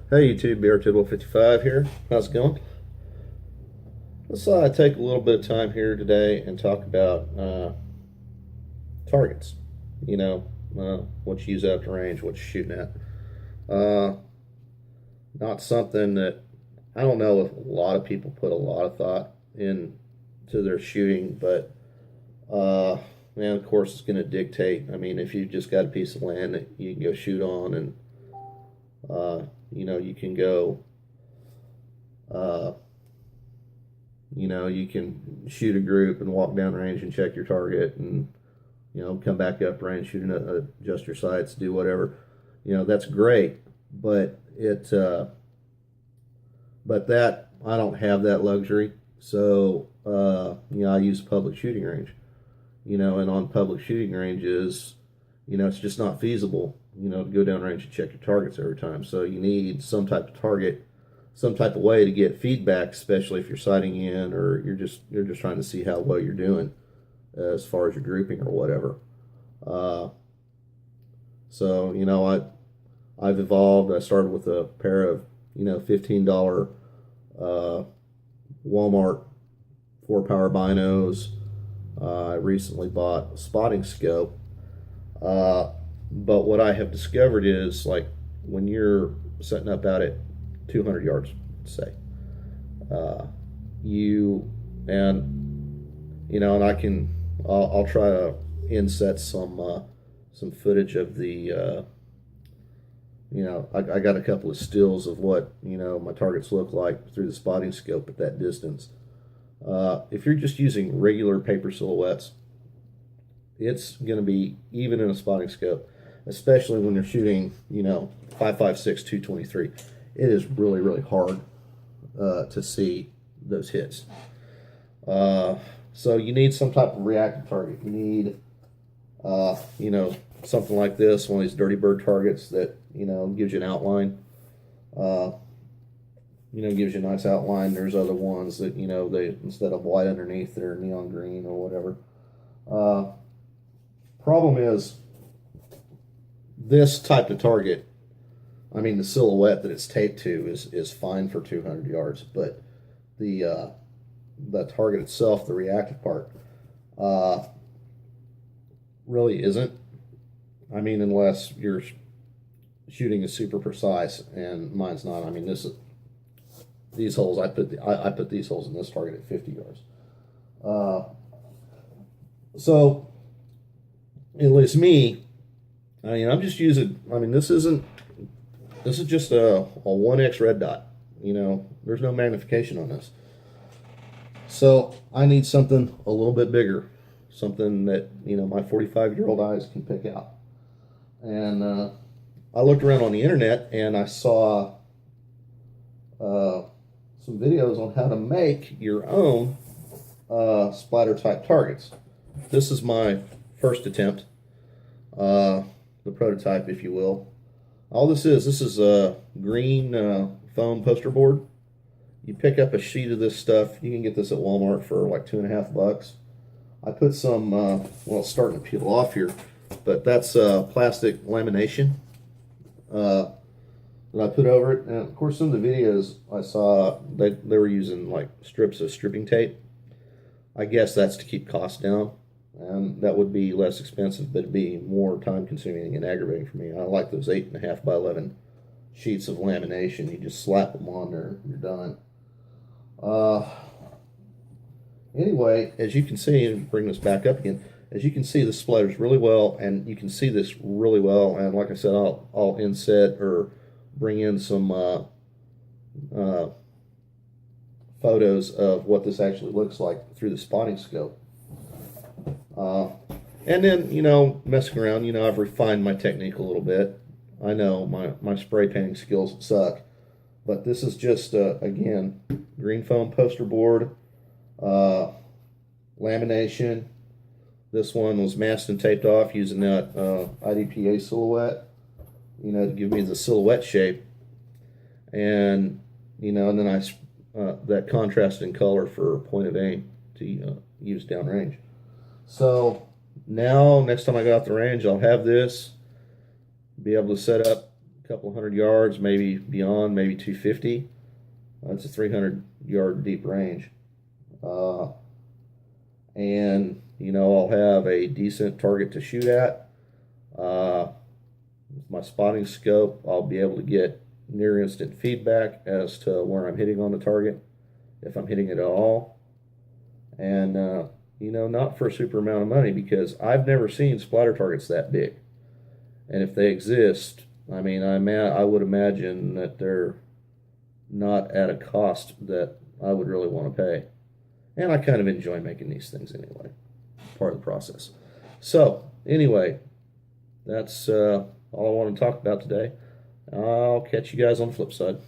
Hey YouTube, BR55 here. How's it going? Let's take a little bit of time here today and talk about targets. You know, what you use out the range, what you're shooting at. Uh, Not something that I don't know if a lot of people put a lot of thought into their shooting, but man, of course, it's going to dictate. I mean, if you just got a piece of land that you can go shoot on, and you can go. Uh, you can shoot a group and walk down range and check your target, and come back up range, shoot, adjust your sights, do whatever. That's great, but but that I don't have that luxury. So I use public shooting range. And on public shooting ranges, it's just not feasible. To go down range and check your targets every time. So you need some type of target, some type of way to get feedback, especially if you're sighting in or you're just trying to see how well you're doing as far as your grouping or whatever. Uh, so I've evolved. I started with a pair of $15 uh, Walmart 4-power binos. I recently bought a spotting scope. But what I have discovered is, like, when you're setting up out at 200 yards, say, uh, you and I'll try to inset some footage of the I got a couple of stills of what my targets look like through the spotting scope at that distance. If you're just using regular paper silhouettes, it's going to be, even in a spotting scope, especially when you're shooting 5.56 223, it is really, really hard to see those hits. So you need some type of reactive target. You need something like this, one of these dirty bird targets that gives you an outline. Gives you a nice outline. There's other ones that they, instead of white underneath, they're neon green or whatever. Problem is, this type of target, I mean, the silhouette that it's taped to is fine for 200 yards, but the target itself, the reactive part, really isn't. I mean, unless you're shooting is super precise, and mine's not. I mean, these holes, I put these holes in this target at 50 yards. So at least me, I mean, I'm just using. I mean, this is just a 1x red dot. There's no magnification on this. So I need something a little bit bigger, something that my 45-year-old eyes can pick out. And I looked around on the internet and I saw some videos on how to make your own splatter type targets. This is my first attempt, the prototype, if you will. All this is a green foam poster board. You pick up a sheet of this stuff. You can get this at Walmart for like $2.50. I put some, well, it's starting to peel off here, but that's plastic lamination that I put over it. And of course, some of the videos I saw, they were using like strips of stripping tape. I guess that's to keep costs down, and that would be less expensive, but it'd be more time consuming and aggravating for me. I like those 8.5 by 11 sheets of lamination. You just slap them on there, you're done. Anyway, as you can see, and bring this back up again, as you can see, this splatters really well, and you can see this really well. And like I said, I'll inset or bring in some photos of what this actually looks like through the spotting scope. And then, messing around, I've refined my technique a little bit. I know my spray painting skills suck, but this is just, again, green foam poster board, lamination. This one was masked and taped off using that IDPA silhouette, to give me the silhouette shape. And, and then that contrast in color for point of aim to use downrange. So now, next time I go out the range, I'll have this, be able to set up a couple hundred yards, maybe beyond, maybe 250. That's a 300-yard deep range. Uh, and, I'll have a decent target to shoot at. With my spotting scope, I'll be able to get near instant feedback as to where I'm hitting on the target, if I'm hitting it at all. And, not for a super amount of money, because I've never seen splatter targets that big. And if they exist, I mean, I would imagine that they're not at a cost that I would really want to pay. And I kind of enjoy making these things anyway, part of the process. So, anyway, that's all I want to talk about today. I'll catch you guys on the flip side.